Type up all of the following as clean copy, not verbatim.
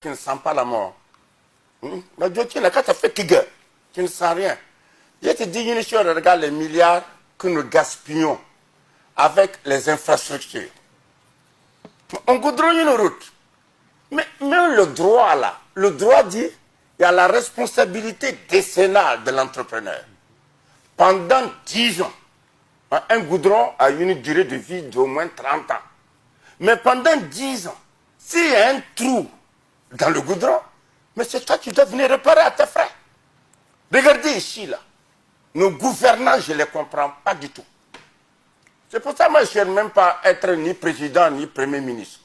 Tu ne sens pas la mort. Mais Dieu, tu n'as qu'à te faire tigre. Tu ne sens rien. Je te dis une chose, regarde les milliards que nous gaspillons avec les infrastructures. On goudronne une route. Mais même le droit là, le droit dit, il y a la responsabilité décennale de l'entrepreneur. Pendant 10 ans, un goudron a une durée de vie d'au moins 30 ans. Mais pendant 10 ans, s'il y a un trou dans le goudron, mais c'est toi qui dois venir réparer à tes frais. Regardez ici, là. Nos gouvernants, je ne les comprends pas du tout. C'est pour ça que moi, je ne veux même pas être ni président, ni premier ministre.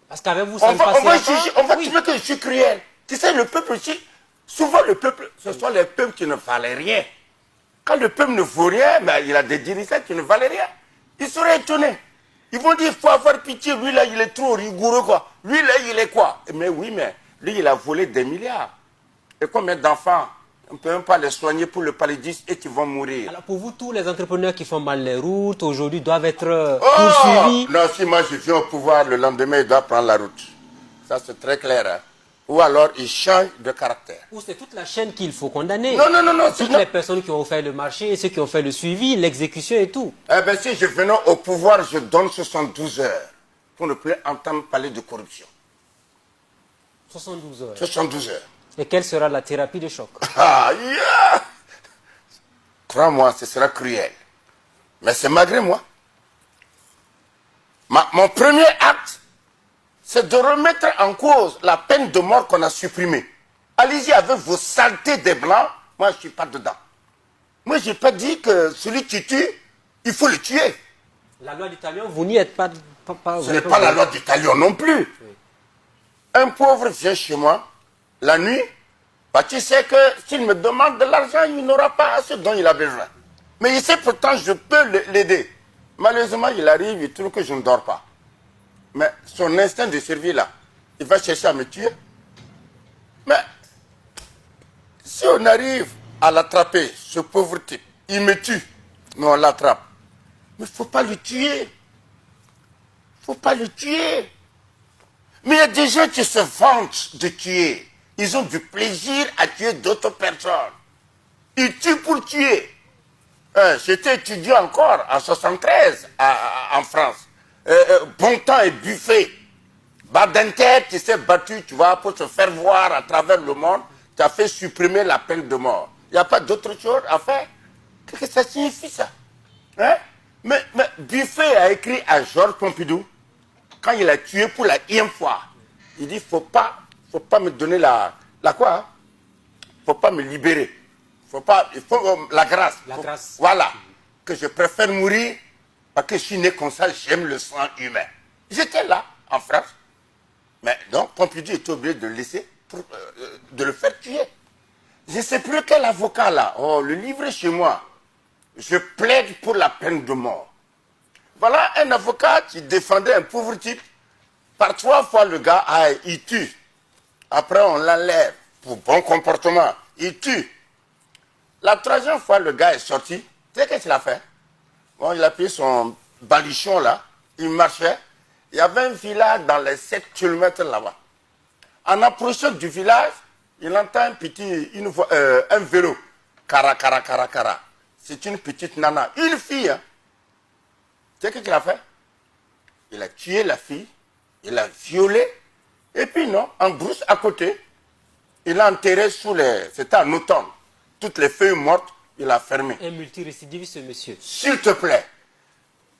Parce qu'avec vous, ça ne passe pas. On va trouver que je suis cruel. Tu sais, le peuple aussi, souvent le peuple, ce sont les peuples qui ne valaient rien. Quand le peuple ne vaut rien, mais il a des dirigeants qui ne valaient rien. Ils seraient étonnés. Ils vont dire, il faut avoir pitié, lui là, il est trop rigoureux, quoi. Lui là, il est quoi? Mais oui, mais lui, il a volé des milliards. Et combien d'enfants? On ne peut même pas les soigner pour le paludisme et qui vont mourir. Alors pour vous, tous les entrepreneurs qui font mal les routes, aujourd'hui, doivent être poursuivis? Non, si moi je viens au pouvoir, le lendemain, il doit prendre la route. Ça, c'est très clair. Hein? Ou alors, il change de caractère. Ou c'est toute la chaîne qu'il faut condamner? Non. Toutes les personnes qui ont fait le marché, ceux qui ont fait le suivi, l'exécution et tout. Eh bien, si je venais au pouvoir, je donne 72 heures pour ne plus entendre parler de corruption. 72 heures. 72 heures. Et quelle sera la thérapie de choc? Ah, yeah! Crois-moi, ce sera cruel. Mais c'est malgré moi. Mon premier acte, c'est de remettre en cause la peine de mort qu'on a supprimée. Allez-y avec vos saletés des Blancs. Moi, je ne suis pas dedans. Moi, je n'ai pas dit que celui qui tue, il faut le tuer. La loi du talion, vous n'y êtes pas... Ce n'est pas la loi du talion non plus. Oui. Un pauvre vient chez moi, la nuit, bah, tu sais que s'il me demande de l'argent, il n'aura pas ce dont il a besoin. Mais il sait pourtant je peux l'aider. Malheureusement, il arrive, il trouve que je ne dors pas. Mais son instinct de survie là, il va chercher à me tuer. Mais si on arrive à l'attraper, ce pauvre type, il me tue, mais on l'attrape. Mais il ne faut pas le tuer. Il ne faut pas le tuer. Mais il y a des gens qui se vantent de tuer. Ils ont du plaisir à tuer d'autres personnes. Ils tuent pour tuer. J'étais étudiant encore en 73 en France. Bon temps et buffet. Badinter qui s'est battu, tu vois, pour se faire voir à travers le monde, tu as fait supprimer la peine de mort. Il n'y a pas d'autre chose à faire. Qu'est-ce que ça signifie ça? Hein? Mais Buffet a écrit à Georges Pompidou, quand il a tué pour la 1e fois, il dit, faut pas me donner la quoi? Hein? Faut pas me libérer. Il faut la grâce. La grâce. Voilà. Que je préfère mourir parce que je suis né comme ça, j'aime le sang humain. J'étais là, en France. Mais donc, Pompidou était obligé de le laisser, de le faire tuer. Je ne sais plus quel avocat là. Oh, le livre chez moi. Je plaide pour la peine de mort. Voilà un avocat qui défendait un pauvre type. Par 3 fois, le gars, il tue. Après, on l'enlève pour bon comportement. Il tue. La 3e fois, le gars est sorti. Tu sais qu'est-ce qu'il a fait? Bon, il a pris son baluchon là. Il marchait. Il y avait un village dans les 7 km là-bas. En approchant du village, il entend un vélo. Cara. C'est une petite nana. Une fille. Hein. Tu sais ce qu'il a fait? Il a tué la fille. Il a violé. Et puis non, en brousse à côté, il a enterré sous les... C'était en automne. Toutes les feuilles mortes, il a fermé. Un multirécidiviste, ce monsieur. S'il te plaît.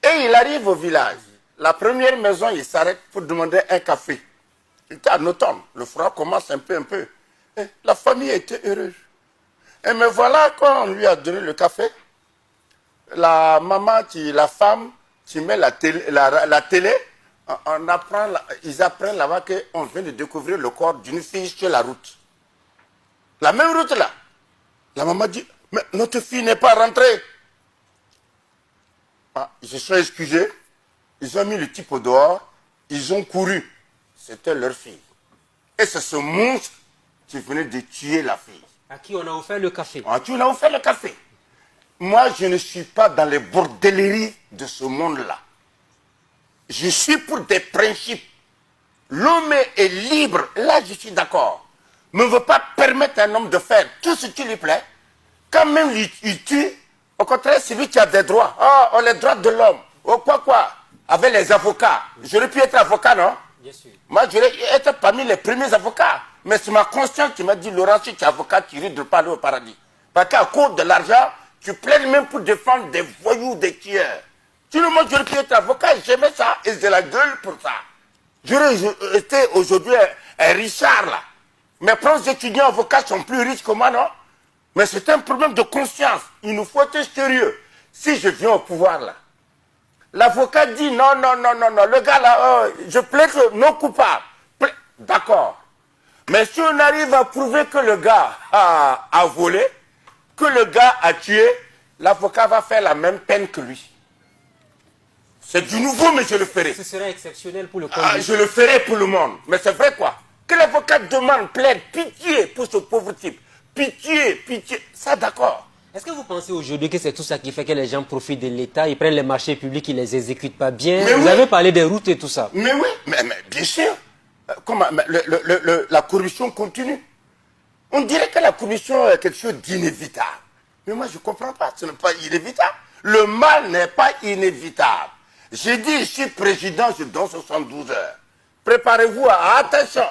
Et il arrive au village. La première maison, il s'arrête pour demander un café. Il était en automne. Le froid commence un peu. Et la famille était heureuse. Et me voilà, quand on lui a donné le café, la femme qui met la télé, ils apprennent là-bas qu'on vient de découvrir le corps d'une fille sur la route. La même route là. La maman dit, mais notre fille n'est pas rentrée. Ils se sont excusés. Ils ont mis le type au dehors. Ils ont couru. C'était leur fille. Et c'est ce monstre qui venait de tuer la fille. À qui on a offert le café. À qui on a offert le café. Moi, je ne suis pas dans les bordelleries de ce monde-là. Je suis pour des principes. L'homme est libre, là je suis d'accord. Mais on ne veut pas permettre à un homme de faire tout ce qui lui plaît. Quand même il tue, au contraire, c'est lui qui a des droits. Oh, les droits de l'homme. Oh, quoi. Avec les avocats. J'aurais pu être avocat, non? Bien sûr. Moi, j'aurais été parmi les premiers avocats. Mais c'est ma conscience qui m'a dit, Laurent, si tu es avocat, tu risques de pas aller au paradis. Parce qu'à cause de l'argent, tu plaides même pour défendre des voyous, des tueurs. Tout le monde, j'aurais pu être avocat, j'aimais ça, et j'ai la gueule pour ça. J'aurais été aujourd'hui un Richard, là. Mes propres étudiants avocats sont plus riches que moi, non? Mais c'est un problème de conscience. Il nous faut être sérieux. Si je viens au pouvoir, là, l'avocat dit non, le gars là, je plaide non coupable. D'accord. Mais si on arrive à prouver que le gars a volé, que le gars a tué, l'avocat va faire la même peine que lui. C'est du nouveau, mais je le ferai. Ce serait exceptionnel pour le Congo. Je le ferai pour le monde. Mais c'est vrai quoi? Que l'avocat demande, plaide, pitié pour ce pauvre type. Pitié. Ça d'accord. Est-ce que vous pensez aujourd'hui que c'est tout ça qui fait que les gens profitent de l'État, ils prennent les marchés publics, ils les exécutent pas bien? Mais vous oui. avez parlé des routes et tout ça. Mais oui, mais bien sûr. La corruption continue. On dirait que la corruption est quelque chose d'inévitable. Mais moi, je ne comprends pas. Ce n'est pas inévitable. Le mal n'est pas inévitable. J'ai dit, je suis président, je donne 72 heures. Préparez-vous à attention.